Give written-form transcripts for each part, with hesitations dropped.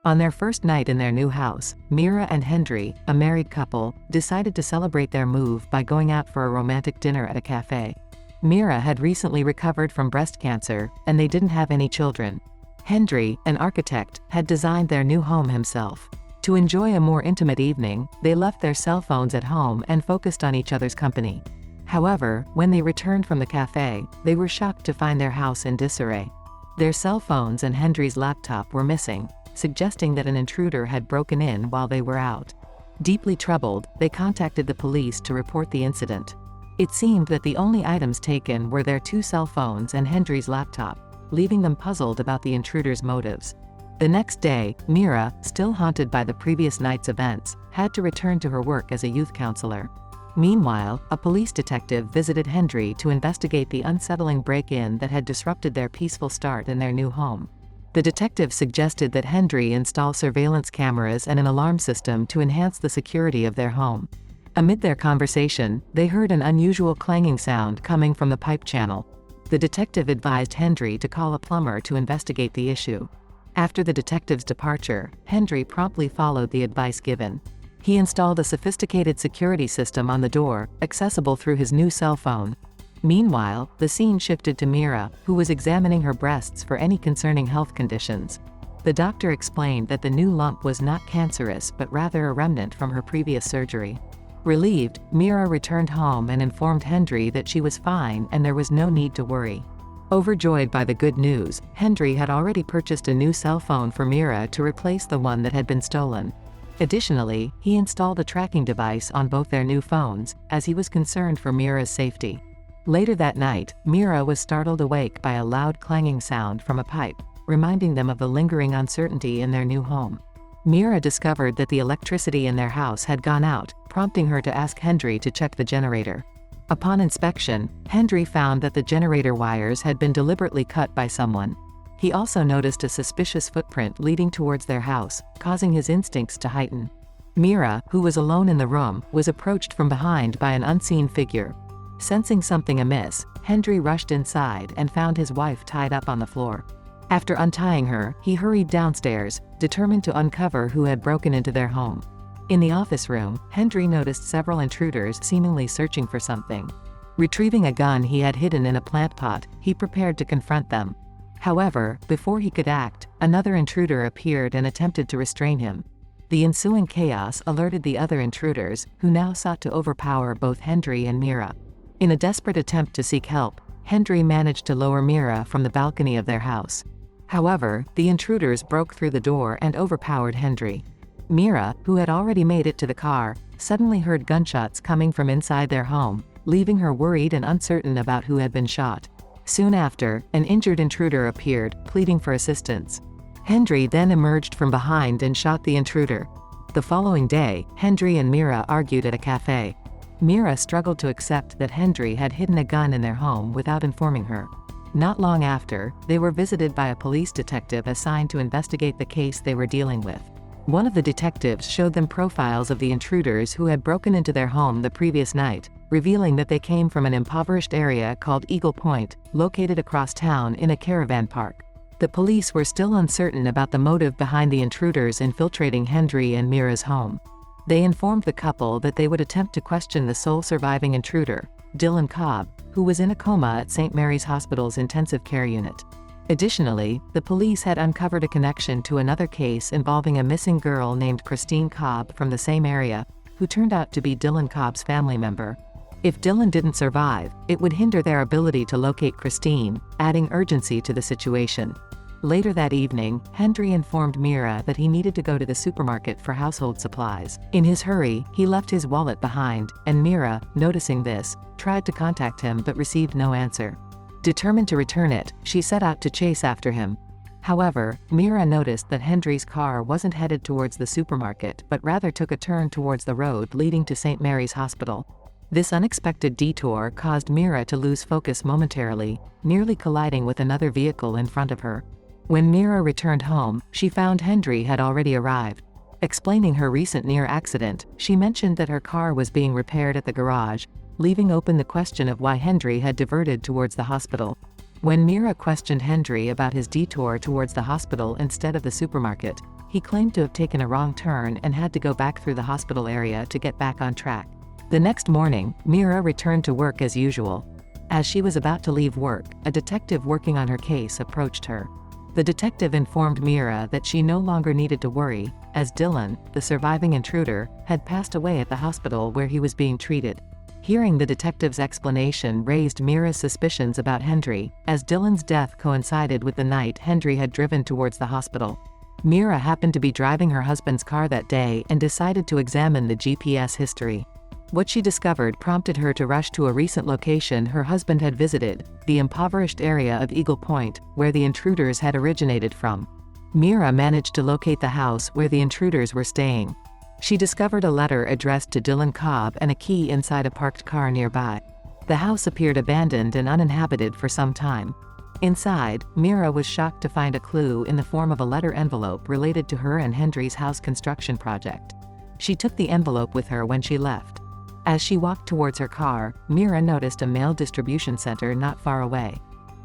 On their first night in their new house, Meera and Hendry, a married couple, decided to celebrate their move by going out for a romantic dinner at a cafe. Meera had recently recovered from breast cancer, and they didn't have any children. Hendry, an architect, had designed their new home himself. To enjoy a more intimate evening, they left their cell phones at home and focused on each other's company. However, when they returned from the cafe, they were shocked to find their house in disarray. Their cell phones and Hendry's laptop were missing, suggesting that an intruder had broken in while they were out. Deeply troubled, they contacted the police to report the incident. It seemed that the only items taken were their 2 cell phones and Hendry's laptop, leaving them puzzled about the intruder's motives. The next day, Meera, still haunted by the previous night's events, had to return to her work as a youth counselor. Meanwhile, a police detective visited Hendry to investigate the unsettling break-in that had disrupted their peaceful start in their new home. The detective suggested that Hendry install surveillance cameras and an alarm system to enhance the security of their home. Amid their conversation, they heard an unusual clanging sound coming from the pipe channel. The detective advised Hendry to call a plumber to investigate the issue. After the detective's departure, Hendry promptly followed the advice given. He installed a sophisticated security system on the door, accessible through his new cell phone. Meanwhile, the scene shifted to Meera, who was examining her breasts for any concerning health conditions. The doctor explained that the new lump was not cancerous but rather a remnant from her previous surgery. Relieved, Meera returned home and informed Hendry that she was fine and there was no need to worry. Overjoyed by the good news, Hendry had already purchased a new cell phone for Meera to replace the one that had been stolen. Additionally, he installed a tracking device on both their new phones, as he was concerned for Meera's safety. Later that night, Meera was startled awake by a loud clanging sound from a pipe, reminding them of the lingering uncertainty in their new home. Meera discovered that the electricity in their house had gone out, prompting her to ask Hendry to check the generator. Upon inspection, Hendry found that the generator wires had been deliberately cut by someone. He also noticed a suspicious footprint leading towards their house, causing his instincts to heighten. Meera, who was alone in the room, was approached from behind by an unseen figure. Sensing something amiss, Hendry rushed inside and found his wife tied up on the floor. After untying her, he hurried downstairs, determined to uncover who had broken into their home. In the office room, Hendry noticed several intruders seemingly searching for something. Retrieving a gun he had hidden in a plant pot, he prepared to confront them. However, before he could act, another intruder appeared and attempted to restrain him. The ensuing chaos alerted the other intruders, who now sought to overpower both Hendry and Meera. In a desperate attempt to seek help, Hendry managed to lower Meera from the balcony of their house. However, the intruders broke through the door and overpowered Hendry. Meera, who had already made it to the car, suddenly heard gunshots coming from inside their home, leaving her worried and uncertain about who had been shot. Soon after, an injured intruder appeared, pleading for assistance. Hendry then emerged from behind and shot the intruder. The following day, Hendry and Meera argued at a cafe. Meera struggled to accept that Hendry had hidden a gun in their home without informing her. Not long after, they were visited by a police detective assigned to investigate the case they were dealing with. One of the detectives showed them profiles of the intruders who had broken into their home the previous night, revealing that they came from an impoverished area called Eagle Point, located across town in a caravan park. The police were still uncertain about the motive behind the intruders infiltrating Hendry and Meera's home. They informed the couple that they would attempt to question the sole surviving intruder, Dylan Cobb, who was in a coma at St. Mary's Hospital's intensive care unit. Additionally, the police had uncovered a connection to another case involving a missing girl named Christine Cobb from the same area, who turned out to be Dylan Cobb's family member. If Dylan didn't survive, it would hinder their ability to locate Christine, adding urgency to the situation. Later that evening, Hendry informed Meera that he needed to go to the supermarket for household supplies. In his hurry, he left his wallet behind, and Meera, noticing this, tried to contact him but received no answer. Determined to return it, she set out to chase after him. However, Meera noticed that Hendry's car wasn't headed towards the supermarket but rather took a turn towards the road leading to St. Mary's Hospital. This unexpected detour caused Meera to lose focus momentarily, nearly colliding with another vehicle in front of her. When Meera returned home, she found Hendry had already arrived. Explaining her recent near accident, she mentioned that her car was being repaired at the garage, leaving open the question of why Hendry had diverted towards the hospital. When Meera questioned Henry about his detour towards the hospital instead of the supermarket, he claimed to have taken a wrong turn and had to go back through the hospital area to get back on track. The next morning, Meera returned to work as usual. As she was about to leave work, a detective working on her case approached her. The detective informed Meera that she no longer needed to worry, as Dylan, the surviving intruder, had passed away at the hospital where he was being treated. Hearing the detective's explanation raised Meera's suspicions about Henry, as Dylan's death coincided with the night Henry had driven towards the hospital. Meera happened to be driving her husband's car that day and decided to examine the GPS history. What she discovered prompted her to rush to a recent location her husband had visited, the impoverished area of Eagle Point, where the intruders had originated from. Meera managed to locate the house where the intruders were staying. She discovered a letter addressed to Dylan Cobb and a key inside a parked car nearby. The house appeared abandoned and uninhabited for some time. Inside, Meera was shocked to find a clue in the form of a letter envelope related to her and Henry's house construction project. She took the envelope with her when she left. As she walked towards her car, Meera noticed a mail distribution center not far away.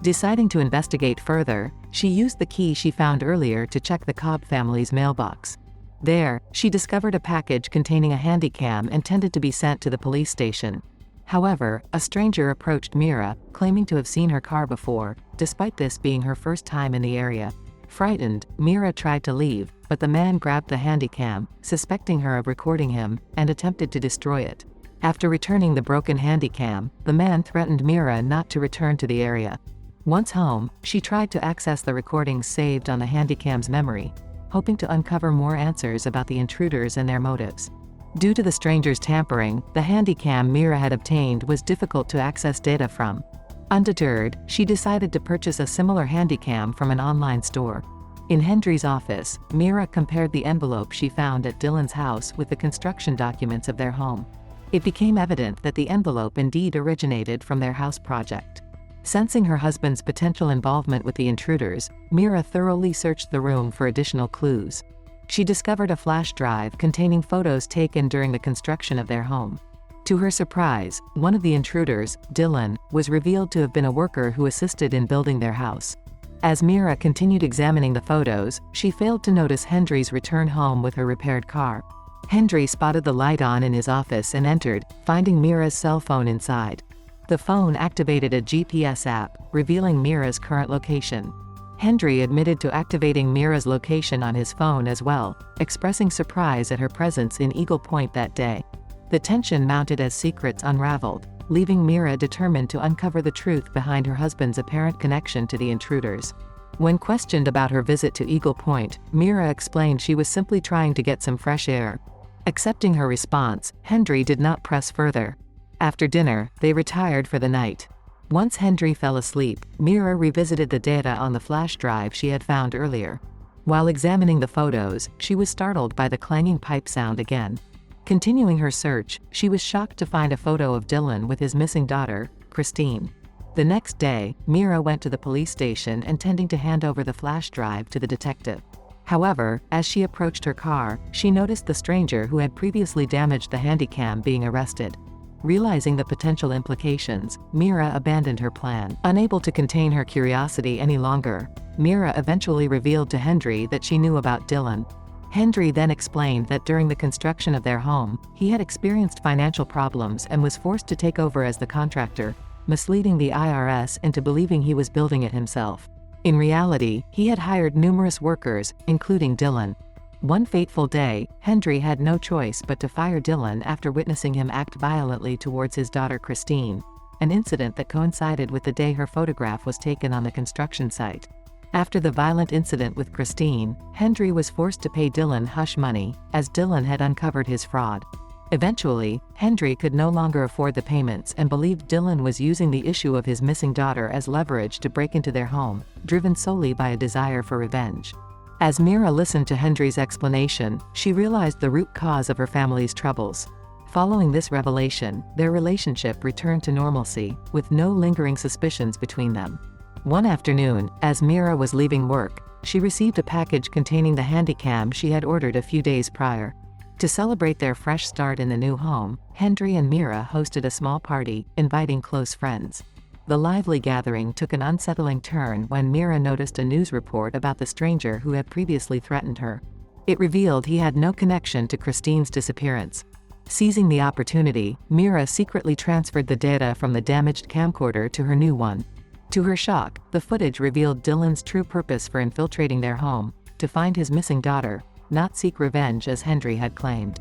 Deciding to investigate further, she used the key she found earlier to check the Cobb family's mailbox. There, she discovered a package containing a handycam intended to be sent to the police station. However, a stranger approached Meera, claiming to have seen her car before, despite this being her first time in the area. Frightened, Meera tried to leave, but the man grabbed the handycam, suspecting her of recording him, and attempted to destroy it. After returning the broken handycam, the man threatened Meera not to return to the area. Once home, she tried to access the recordings saved on the handycam's memory, hoping to uncover more answers about the intruders and their motives. Due to the stranger's tampering, the handycam Meera had obtained was difficult to access data from. Undeterred, she decided to purchase a similar handycam from an online store. In Henry's office, Meera compared the envelope she found at Dylan's house with the construction documents of their home. It became evident that the envelope indeed originated from their house project. Sensing her husband's potential involvement with the intruders, Meera thoroughly searched the room for additional clues. She discovered a flash drive containing photos taken during the construction of their home. To her surprise, one of the intruders, Dylan, was revealed to have been a worker who assisted in building their house. As Meera continued examining the photos, she failed to notice Henry's return home with her repaired car. Henry spotted the light on in his office and entered, finding Meera's cell phone inside. The phone activated a GPS app, revealing Meera's current location. Henry admitted to activating Meera's location on his phone as well, expressing surprise at her presence in Eagle Point that day. The tension mounted as secrets unraveled, leaving Meera determined to uncover the truth behind her husband's apparent connection to the intruders. When questioned about her visit to Eagle Point, Meera explained she was simply trying to get some fresh air. Accepting her response, Henry did not press further. After dinner, they retired for the night. Once Henry fell asleep, Meera revisited the data on the flash drive she had found earlier. While examining the photos, she was startled by the clanging pipe sound again. Continuing her search, she was shocked to find a photo of Dylan with his missing daughter, Christine. The next day, Meera went to the police station intending to hand over the flash drive to the detective. However, as she approached her car, she noticed the stranger who had previously damaged the handycam being arrested. Realizing the potential implications, Meera abandoned her plan. Unable to contain her curiosity any longer, Meera eventually revealed to Henry that she knew about Dylan. Henry then explained that during the construction of their home, he had experienced financial problems and was forced to take over as the contractor, misleading the IRS into believing he was building it himself. In reality, he had hired numerous workers, including Dylan. One fateful day, Henry had no choice but to fire Dylan after witnessing him act violently towards his daughter Christine, an incident that coincided with the day her photograph was taken on the construction site. After the violent incident with Christine, Henry was forced to pay Dylan hush money, as Dylan had uncovered his fraud. Eventually, Henry could no longer afford the payments and believed Dylan was using the issue of his missing daughter as leverage to break into their home, driven solely by a desire for revenge. As Meera listened to Henry's explanation, she realized the root cause of her family's troubles. Following this revelation, their relationship returned to normalcy, with no lingering suspicions between them. One afternoon, as Meera was leaving work, she received a package containing the handycam she had ordered a few days prior. To celebrate their fresh start in the new home, Henry and Meera hosted a small party, inviting close friends. The lively gathering took an unsettling turn when Meera noticed a news report about the stranger who had previously threatened her. It revealed he had no connection to Christine's disappearance. Seizing the opportunity, Meera secretly transferred the data from the damaged camcorder to her new one. To her shock, the footage revealed Dylan's true purpose for infiltrating their home: to find his missing daughter, not seek revenge as Henry had claimed.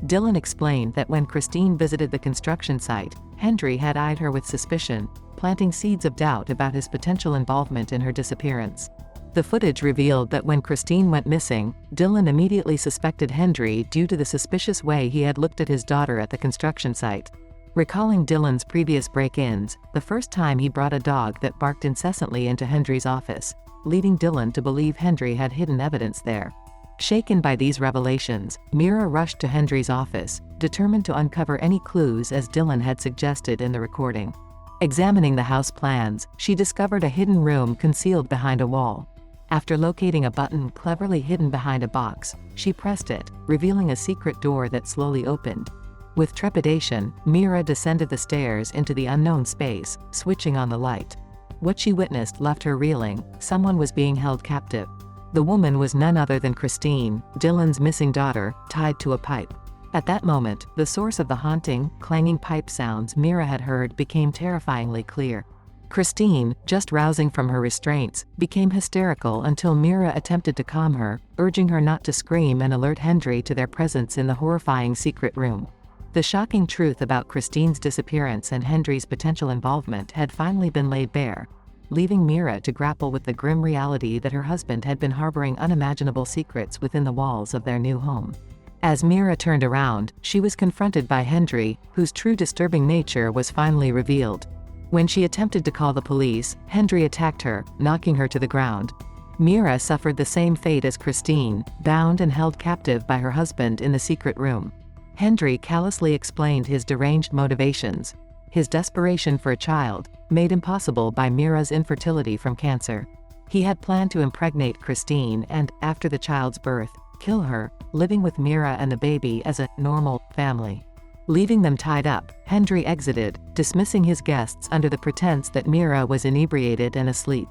Dylan explained that when Christine visited the construction site, Henry had eyed her with suspicion, planting seeds of doubt about his potential involvement in her disappearance. The footage revealed that when Christine went missing, Dylan immediately suspected Henry due to the suspicious way he had looked at his daughter at the construction site. Recalling Dylan's previous break-ins, the first time he brought a dog that barked incessantly into Henry's office, leading Dylan to believe Henry had hidden evidence there. Shaken by these revelations, Meera rushed to Henry's office, determined to uncover any clues as Dylan had suggested in the recording. Examining the house plans, she discovered a hidden room concealed behind a wall. After locating a button cleverly hidden behind a box, she pressed it, revealing a secret door that slowly opened. With trepidation, Meera descended the stairs into the unknown space, switching on the light. What she witnessed left her reeling. Someone was being held captive. The woman was none other than Christine, Dylan's missing daughter, tied to a pipe. At that moment, the source of the haunting, clanging pipe sounds Meera had heard became terrifyingly clear. Christine, just rousing from her restraints, became hysterical until Meera attempted to calm her, urging her not to scream and alert Henry to their presence in the horrifying secret room. The shocking truth about Christine's disappearance and Henry's potential involvement had finally been laid bare, leaving Meera to grapple with the grim reality that her husband had been harboring unimaginable secrets within the walls of their new home. As Meera turned around, she was confronted by Henry, whose true disturbing nature was finally revealed. When she attempted to call the police, Henry attacked her, knocking her to the ground. Meera suffered the same fate as Christine, bound and held captive by her husband in the secret room. Henry callously explained his deranged motivations: his desperation for a child, made impossible by Meera's infertility from cancer. He had planned to impregnate Christine and, after the child's birth, kill her, living with Meera and the baby as a normal family. Leaving them tied up, Henry exited, dismissing his guests under the pretense that Meera was inebriated and asleep.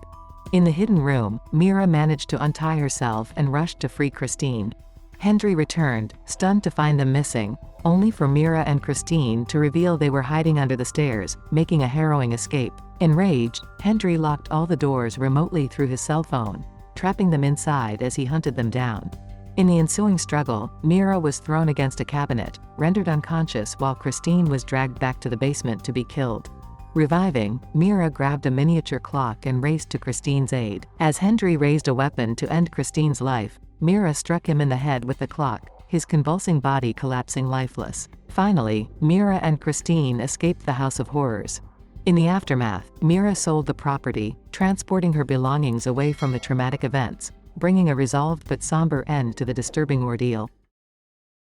In the hidden room, Meera managed to untie herself and rushed to free Christine. Henry returned, stunned to find them missing, only for Meera and Christine to reveal they were hiding under the stairs, making a harrowing escape. Enraged, Henry locked all the doors remotely through his cell phone, trapping them inside as he hunted them down. In the ensuing struggle, Meera was thrown against a cabinet, rendered unconscious while Christine was dragged back to the basement to be killed. Reviving, Meera grabbed a miniature clock and raced to Christine's aid. As Henry raised a weapon to end Christine's life, Meera struck him in the head with the clock, his convulsing body collapsing lifeless. Finally, Meera and Christine escaped the House of Horrors. In the aftermath, Meera sold the property, transporting her belongings away from the traumatic events, bringing a resolved but somber end to the disturbing ordeal.